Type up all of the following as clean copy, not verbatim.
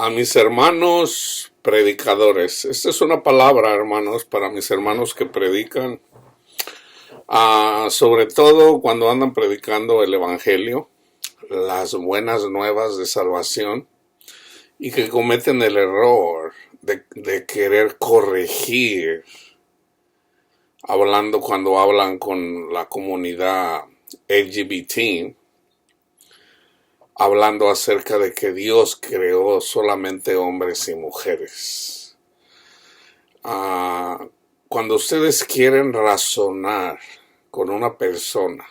A mis hermanos predicadores. Esta es una palabra, hermanos, para mis hermanos que predican, sobre todo cuando andan predicando el Evangelio, las buenas nuevas de salvación, y que cometen el error de querer corregir, cuando hablan con la comunidad LGBT, hablando acerca de que Dios creó solamente hombres y mujeres. Cuando ustedes quieren razonar con una persona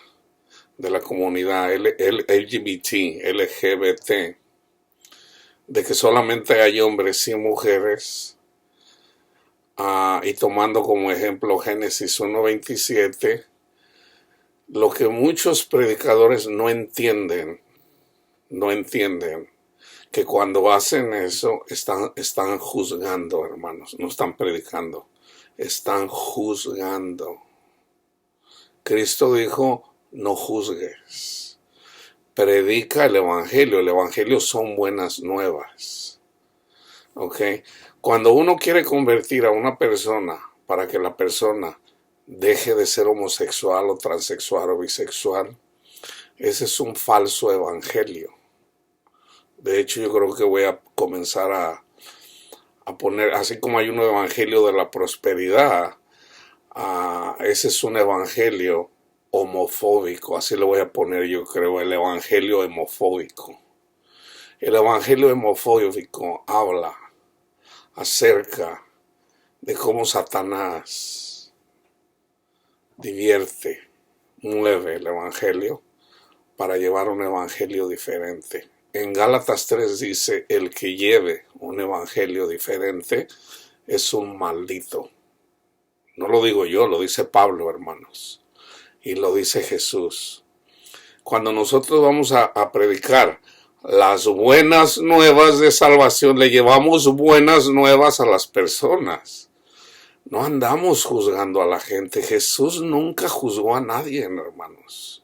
de la comunidad LGBT, de que solamente hay hombres y mujeres, y tomando como ejemplo Génesis 1:27, lo que muchos predicadores no entienden, que cuando hacen eso están juzgando, hermanos, no están predicando, están juzgando. Cristo dijo, no juzgues, predica el Evangelio son buenas nuevas, ¿ok? Cuando uno quiere convertir a una persona para que la persona deje de ser homosexual o transexual o bisexual, ese es un falso evangelio. De hecho, yo creo que voy a comenzar a poner, así como hay un evangelio de la prosperidad, ese es un evangelio homofóbico, así lo voy a poner yo creo, el evangelio homofóbico. El evangelio homofóbico habla acerca de cómo Satanás mueve el evangelio para llevar un evangelio diferente. En Gálatas 3 dice, el que lleve un evangelio diferente es un maldito. No lo digo yo, lo dice Pablo, hermanos. Y lo dice Jesús. Cuando nosotros vamos a predicar las buenas nuevas de salvación, le llevamos buenas nuevas a las personas. No andamos juzgando a la gente. Jesús nunca juzgó a nadie, hermanos.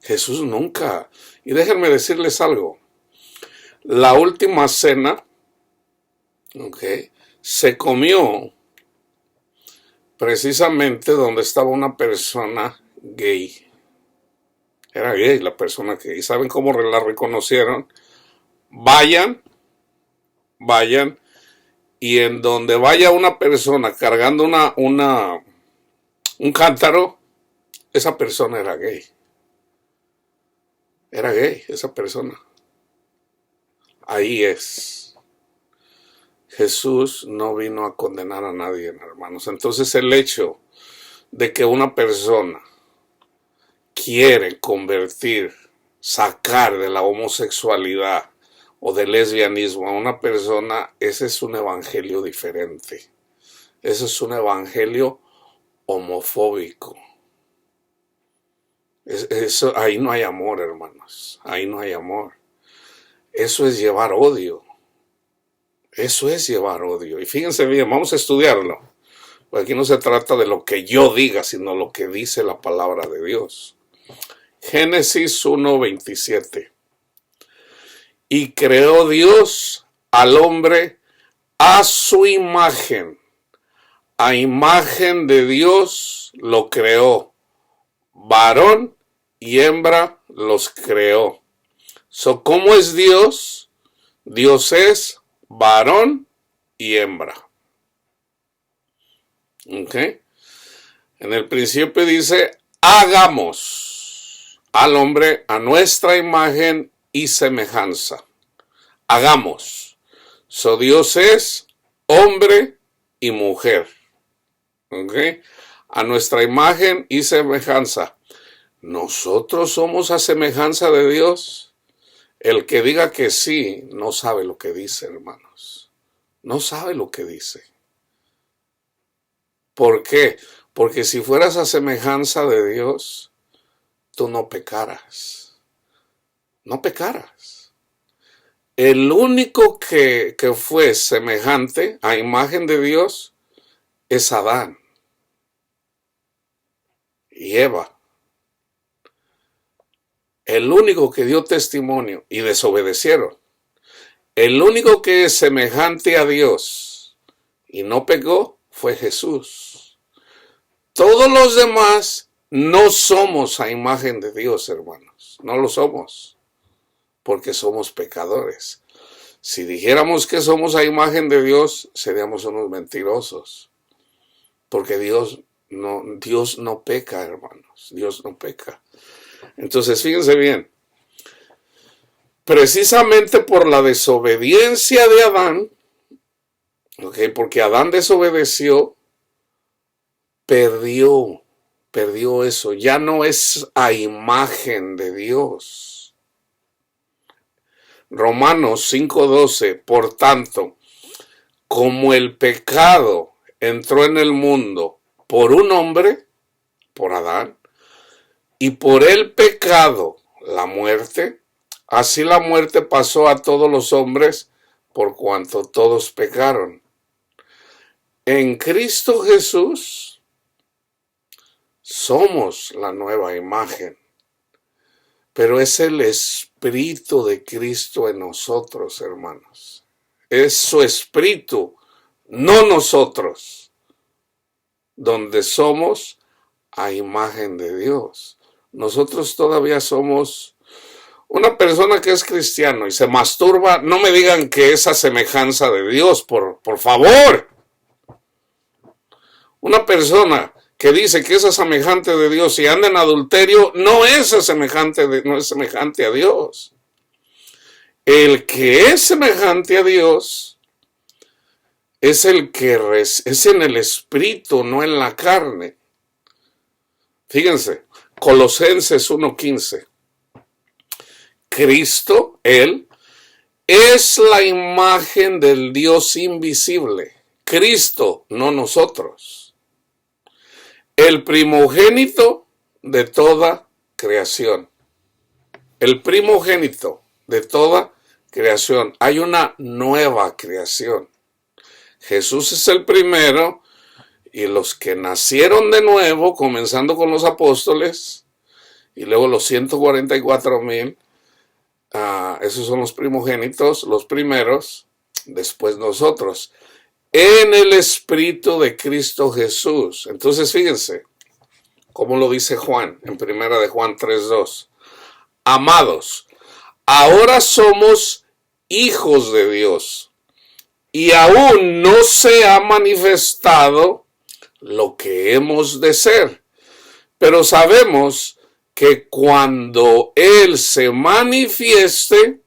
Jesús nunca. Y déjenme decirles algo. La última cena, se comió precisamente donde estaba una persona gay. Era gay la persona gay. ¿Saben cómo la reconocieron? Vayan, y en donde vaya una persona cargando un cántaro, esa persona era gay. Era gay esa persona. Ahí es. Jesús no vino a condenar a nadie, hermanos. Entonces el hecho de que una persona quiere sacar de la homosexualidad o del lesbianismo a una persona, ese es un evangelio diferente. Ese es un evangelio homofóbico. Ahí no hay amor, hermanos. Ahí no hay amor. Eso es llevar odio. Eso es llevar odio. Y fíjense bien, vamos a estudiarlo. Porque aquí no se trata de lo que yo diga, sino lo que dice la palabra de Dios. Génesis 1:27. Y creó Dios al hombre a su imagen. A imagen de Dios lo creó. Varón y hembra los creó. ¿Cómo es Dios? Dios es varón y hembra. En el principio dice, hagamos al hombre a nuestra imagen y semejanza. Hagamos. Dios es hombre y mujer. A nuestra imagen y semejanza. ¿Nosotros somos a semejanza de Dios? El que diga que sí, no sabe lo que dice, hermanos. No sabe lo que dice. ¿Por qué? Porque si fueras a semejanza de Dios, tú no pecaras. No pecaras. El único que fue semejante a imagen de Dios es Adán y Eva. El único que dio testimonio y desobedecieron El único que es semejante a Dios y no pecó fue Jesús. Todos los demás no somos a imagen de Dios, hermanos. No lo somos, porque somos pecadores. Si dijéramos que somos a imagen de Dios, seríamos unos mentirosos. Porque Dios no peca, hermanos. Dios no peca. Entonces, fíjense bien. Precisamente por la desobediencia de Adán, porque Adán desobedeció, perdió eso. Ya no es a imagen de Dios. Romanos 5:12, por tanto, como el pecado entró en el mundo por un hombre, por Adán, y por el pecado la muerte, así la muerte pasó a todos los hombres por cuanto todos pecaron. En Cristo Jesús somos la nueva imagen, pero es el Espíritu de Cristo en nosotros, hermanos. Es su Espíritu, no nosotros, donde somos a imagen de Dios. Nosotros todavía somos una persona que es cristiano y se masturba. No me digan que es a semejanza de Dios, por favor. Una persona que dice que es semejante de Dios y anda en adulterio no es semejante a Dios. El que es semejante a Dios es el que es en el Espíritu, no en la carne. Fíjense, Colosenses 1:15. Cristo, Él, es la imagen del Dios invisible. Cristo, no nosotros. El primogénito de toda creación. El primogénito de toda creación. Hay una nueva creación. Jesús es el primero y los que nacieron de nuevo, comenzando con los apóstoles y luego los 144,000, esos son los primogénitos, los primeros, después nosotros, en el Espíritu de Cristo Jesús. Entonces fíjense cómo lo dice Juan en 1 de Juan 3:2. Amados, ahora somos hijos de Dios y aún no se ha manifestado lo que hemos de ser, pero sabemos que cuando Él se manifieste,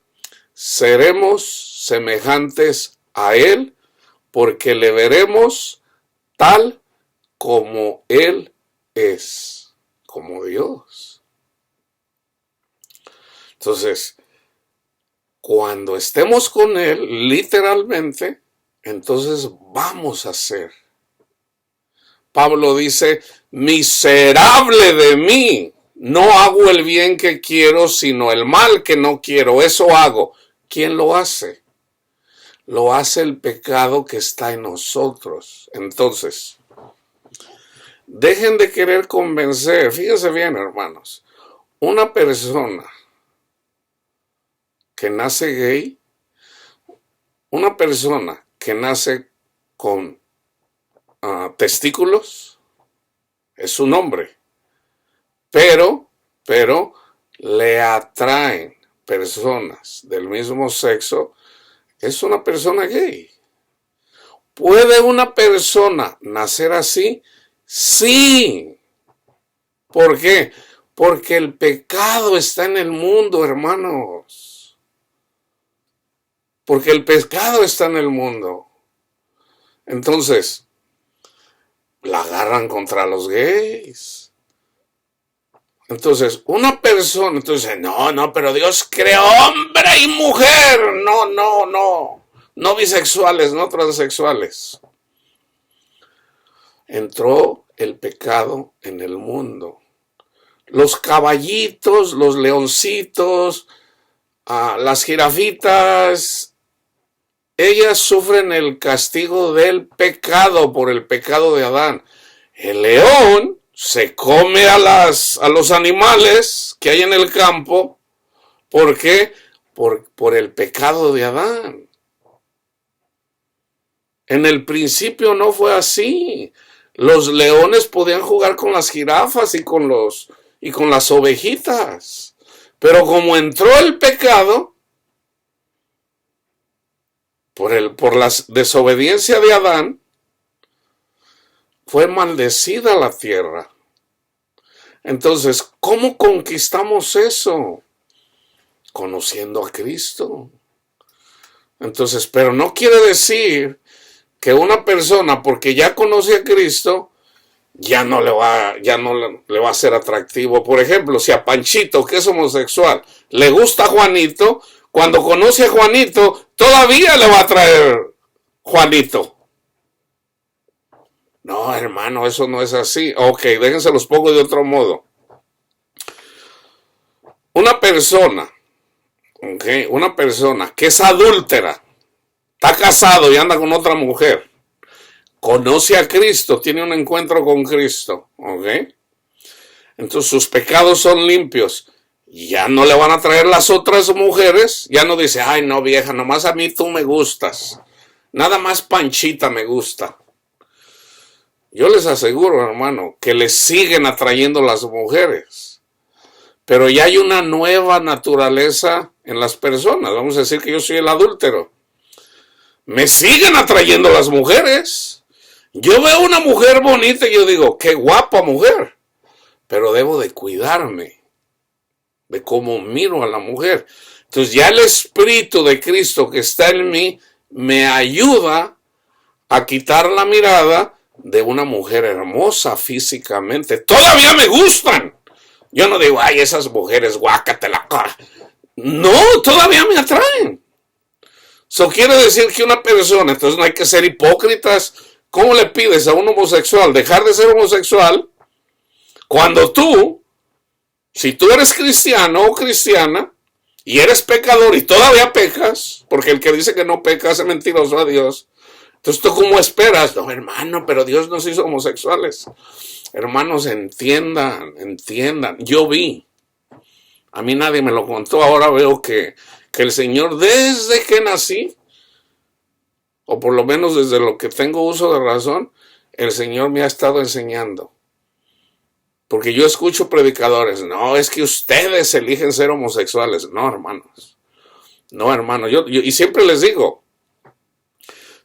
seremos semejantes a Él, porque le veremos tal como Él es, como Dios. Entonces, cuando estemos con Él, literalmente, entonces vamos a ser. Pablo dice, miserable de mí. No hago el bien que quiero, sino el mal que no quiero. Eso hago. ¿Quién lo hace? Lo hace el pecado que está en nosotros. Entonces, dejen de querer convencer. Fíjense bien, hermanos. Una persona que nace gay, una persona que nace con testículos, es un hombre. Pero le atraen personas del mismo sexo, es una persona gay. ¿Puede una persona nacer así? Sí. ¿Por qué? Porque el pecado está en el mundo, hermanos. Porque el pecado está en el mundo. Entonces, la agarran contra los gays. Entonces, una persona, entonces, no, pero Dios creó hombre y mujer. No bisexuales, no transexuales. Entró el pecado en el mundo. Los caballitos, los leoncitos, las jirafitas, ellas sufren el castigo del pecado por el pecado de Adán. El león se come a los animales que hay en el campo. ¿Por qué? por el pecado de Adán. En el principio no fue así. Los leones podían jugar con las jirafas y con las ovejitas. Pero como entró el pecado, por la desobediencia de Adán, fue maldecida la tierra. Entonces, ¿cómo conquistamos eso? Conociendo a Cristo. Entonces, pero no quiere decir que una persona, porque ya conoce a Cristo, ya no le va a ser atractivo. Por ejemplo, si a Panchito, que es homosexual, le gusta Juanito, cuando conoce a Juanito, todavía le va a traer Juanito. No, hermano, eso no es así. Ok, déjense los pongo de otro modo. Una persona que es adúltera, está casado y anda con otra mujer, conoce a Cristo, tiene un encuentro con Cristo, ¿ok? Entonces sus pecados son limpios. Ya no le van a traer las otras mujeres, ya no dice, ay no vieja, nomás a mí tú me gustas, nada más Panchita me gusta. Yo les aseguro, hermano, que les siguen atrayendo las mujeres, pero ya hay una nueva naturaleza en las personas. Vamos a decir que yo soy el adúltero. Me siguen atrayendo las mujeres. Yo veo una mujer bonita y yo digo, qué guapa mujer, pero debo de cuidarme de cómo miro a la mujer. Entonces ya el Espíritu de Cristo que está en mí me ayuda a quitar la mirada de una mujer hermosa físicamente. Todavía me gustan. Yo no digo, ay, esas mujeres, guácatela. No, todavía me atraen. Eso quiere decir que una persona, entonces no hay que ser hipócritas. ¿Cómo le pides a un homosexual dejar de ser homosexual cuando tú, si tú eres cristiano o cristiana y eres pecador y todavía pecas, porque el que dice que no peca hace mentiroso a Dios? Entonces, ¿tú cómo esperas? No, hermano, pero Dios nos hizo homosexuales. Hermanos, entiendan. Yo vi. A mí nadie me lo contó. Ahora veo que el Señor, desde que nací, o por lo menos desde lo que tengo uso de razón, el Señor me ha estado enseñando. Porque yo escucho predicadores. No, es que ustedes eligen ser homosexuales. No, hermanos. No, hermano. Y siempre les digo,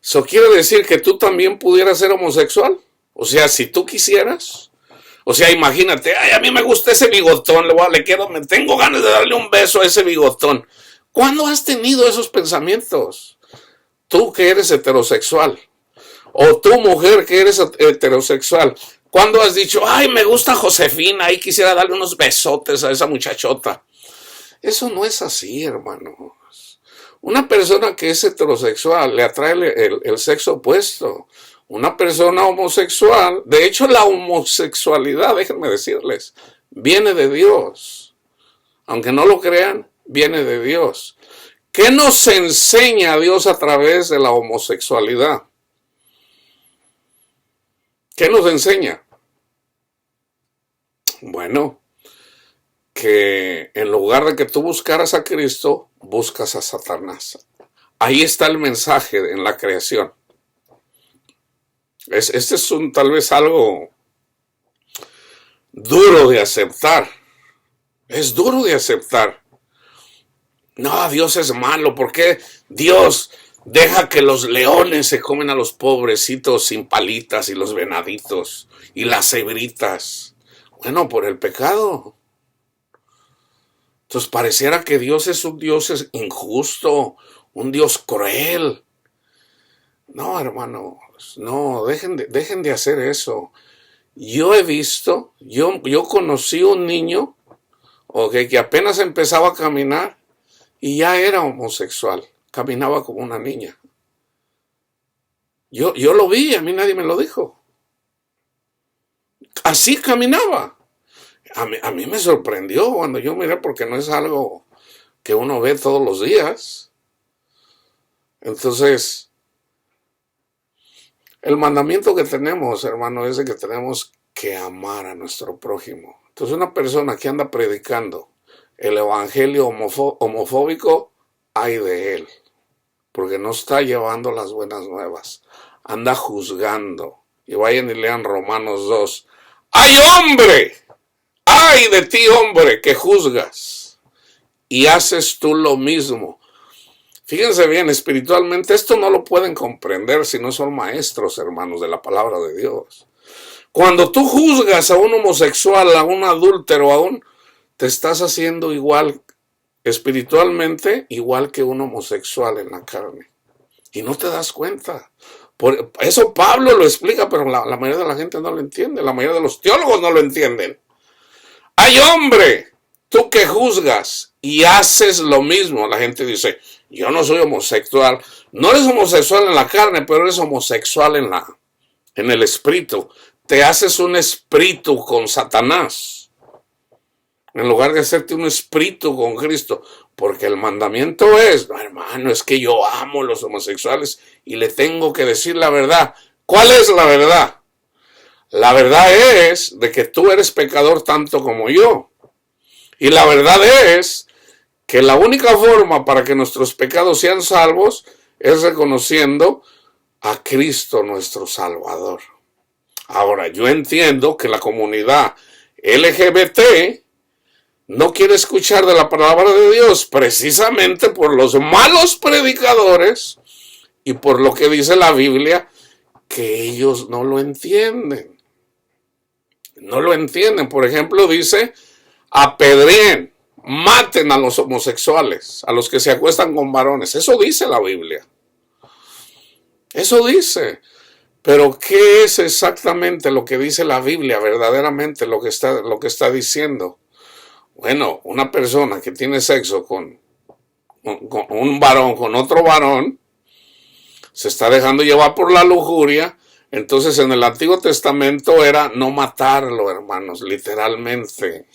¿eso quiere decir que tú también pudieras ser homosexual? O sea, si tú quisieras. O sea, imagínate, ay, a mí me gusta ese bigotón, me tengo ganas de darle un beso a ese bigotón. ¿Cuándo has tenido esos pensamientos? Tú que eres heterosexual, o tú mujer que eres heterosexual, ¿cuándo has dicho, ay, me gusta Josefina y quisiera darle unos besotes a esa muchachota? Eso no es así, hermanos. Una persona que es heterosexual le atrae el sexo opuesto. Una persona homosexual, de hecho la homosexualidad, déjenme decirles, viene de Dios. Aunque no lo crean, viene de Dios. ¿Qué nos enseña Dios a través de la homosexualidad? ¿Qué nos enseña? Bueno, que en lugar de que tú buscaras a Cristo, buscas a Satanás. Ahí está el mensaje en la creación. Este es tal vez algo duro de aceptar. Es duro de aceptar. No, Dios es malo. ¿Por qué Dios deja que los leones se comen a los pobrecitos sin palitas y los venaditos y las cebritas? Bueno, por el pecado. Entonces pareciera que Dios es un Dios injusto, un Dios cruel. No, hermanos, no, dejen de hacer eso. Yo he visto, yo conocí un niño que apenas empezaba a caminar y ya era homosexual, caminaba como una niña. Yo lo vi, a mí nadie me lo dijo. Así caminaba. A mí me sorprendió cuando yo miré, porque no es algo que uno ve todos los días. Entonces, el mandamiento que tenemos, hermano, es de que tenemos que amar a nuestro prójimo. Entonces, una persona que anda predicando el evangelio homofóbico, ay de él, porque no está llevando las buenas nuevas, anda juzgando. Y vayan y lean Romanos 2. ¡Ay, hombre! ¡Ay de ti, hombre, que juzgas! Y haces tú lo mismo. Fíjense bien, espiritualmente esto no lo pueden comprender si no son maestros, hermanos, de la palabra de Dios. Cuando tú juzgas a un homosexual, a un adúltero, te estás haciendo igual, espiritualmente, igual que un homosexual en la carne. Y no te das cuenta. Por eso Pablo lo explica, pero la mayoría de la gente no lo entiende. La mayoría de los teólogos no lo entienden. ¡Ay, hombre! Tú que juzgas y haces lo mismo. La gente dice, yo no soy homosexual. No eres homosexual en la carne, pero eres homosexual en el espíritu. Te haces un espíritu con Satanás, en lugar de hacerte un espíritu con Cristo. Porque el mandamiento es, no, hermano, es que yo amo a los homosexuales y le tengo que decir la verdad. ¿Cuál es la verdad? La verdad es de que tú eres pecador tanto como yo. Y la verdad es que la única forma para que nuestros pecados sean salvos es reconociendo a Cristo nuestro Salvador. Ahora, yo entiendo que la comunidad LGBT no quiere escuchar de la palabra de Dios precisamente por los malos predicadores y por lo que dice la Biblia, que ellos no lo entienden. No lo entienden. Por ejemplo, dice, apedreen, maten a los homosexuales, a los que se acuestan con varones. Eso dice la Biblia. Eso dice. Pero ¿qué es exactamente lo que dice la Biblia verdaderamente, lo que está diciendo? Bueno, una persona que tiene sexo con un varón, con otro varón, se está dejando llevar por la lujuria. Entonces en el Antiguo Testamento era no matarlo, hermanos, literalmente.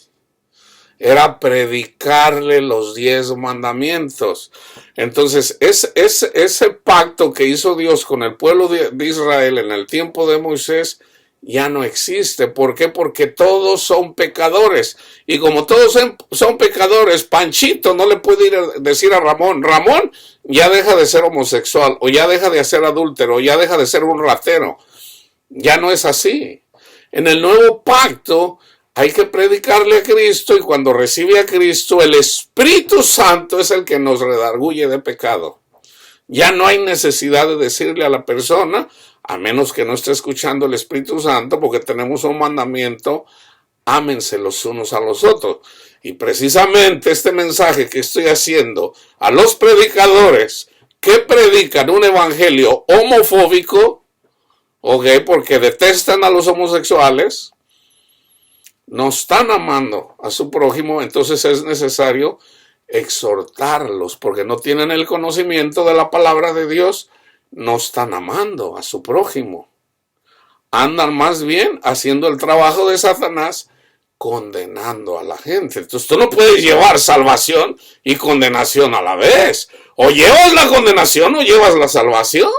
Era predicarle los 10 mandamientos. Entonces ese pacto que hizo Dios con el pueblo de Israel en el tiempo de Moisés ya no existe. ¿Por qué? Porque todos son pecadores. Y como todos son pecadores, Panchito no le puede ir a decir a Ramón, Ramón ya deja de ser homosexual, o ya deja de ser adúltero, o ya deja de ser un ratero. Ya no es así. En el nuevo pacto hay que predicarle a Cristo, y cuando recibe a Cristo, el Espíritu Santo es el que nos redarguye de pecado. Ya no hay necesidad de decirle a la persona, a menos que no esté escuchando el Espíritu Santo, porque tenemos un mandamiento, ámense los unos a los otros. Y precisamente este mensaje que estoy haciendo a los predicadores que predican un evangelio homofóbico, porque detestan a los homosexuales, no están amando a su prójimo, entonces es necesario exhortarlos, porque no tienen el conocimiento de la palabra de Dios, no están amando a su prójimo. Andan más bien haciendo el trabajo de Satanás, condenando a la gente. Entonces tú no puedes llevar salvación y condenación a la vez. O llevas la condenación o llevas la salvación.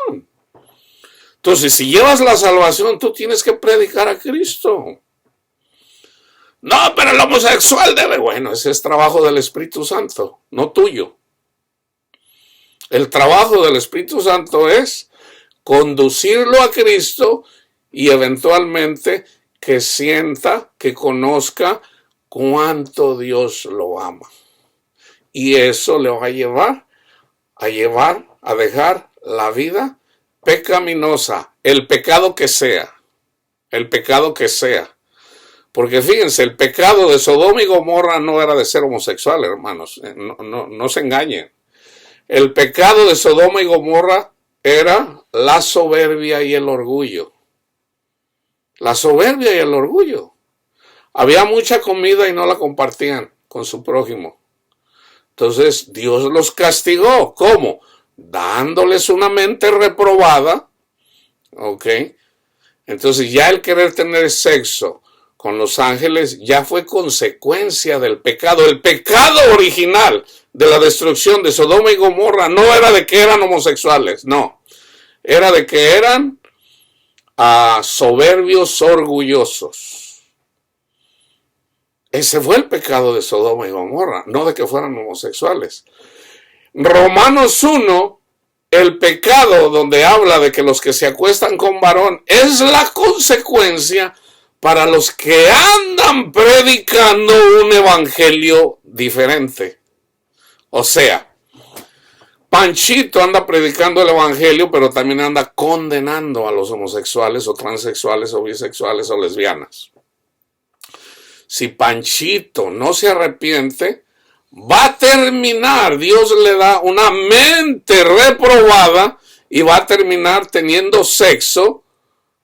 Entonces, si llevas la salvación, tú tienes que predicar a Cristo. No, pero el homosexual debe. Bueno, ese es trabajo del Espíritu Santo, no tuyo. El trabajo del Espíritu Santo es conducirlo a Cristo y eventualmente que sienta, que conozca cuánto Dios lo ama. Y eso le va a dejar la vida pecaminosa, el pecado que sea. Porque fíjense, el pecado de Sodoma y Gomorra no era de ser homosexual, hermanos. No se engañen. El pecado de Sodoma y Gomorra era la soberbia y el orgullo. La soberbia y el orgullo. Había mucha comida y no la compartían con su prójimo. Entonces Dios los castigó. ¿Cómo? Dándoles una mente reprobada. Entonces ya el querer tener sexo con los ángeles ya fue consecuencia del pecado. El pecado original de la destrucción de Sodoma y Gomorra no era de que eran homosexuales, no. Era de que eran soberbios, orgullosos. Ese fue el pecado de Sodoma y Gomorra, no de que fueran homosexuales. Romanos 1, el pecado donde habla de que los que se acuestan con varón es la consecuencia para los que andan predicando un evangelio diferente. O sea, Panchito anda predicando el evangelio, pero también anda condenando a los homosexuales o transexuales o bisexuales o lesbianas. Si Panchito no se arrepiente, va a terminar, Dios le da una mente reprobada y va a terminar teniendo sexo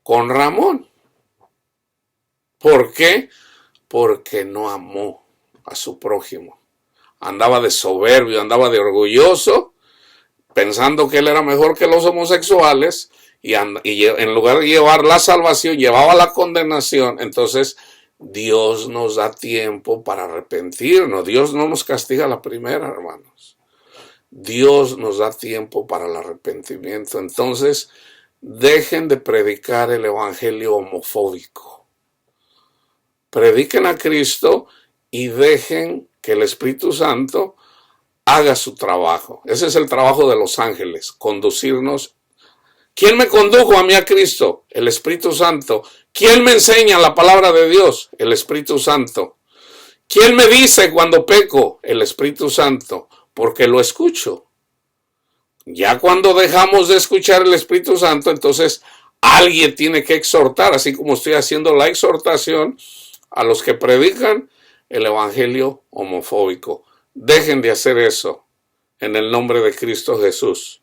con Ramón. ¿Por qué? Porque no amó a su prójimo. Andaba de soberbio, andaba de orgulloso, pensando que él era mejor que los homosexuales y en lugar de llevar la salvación, llevaba la condenación. Entonces, Dios nos da tiempo para arrepentirnos. Dios no nos castiga a la primera, hermanos. Dios nos da tiempo para el arrepentimiento. Entonces, dejen de predicar el evangelio homofóbico. Prediquen a Cristo y dejen que el Espíritu Santo haga su trabajo. Ese es el trabajo de los ángeles, conducirnos. ¿Quién me condujo a mí a Cristo? El Espíritu Santo. ¿Quién me enseña la palabra de Dios? El Espíritu Santo. ¿Quién me dice cuando peco? El Espíritu Santo, porque lo escucho. Ya cuando dejamos de escuchar el Espíritu Santo, entonces alguien tiene que exhortar, así como estoy haciendo la exhortación a los que predican el evangelio homofóbico. Dejen de hacer eso en el nombre de Cristo Jesús.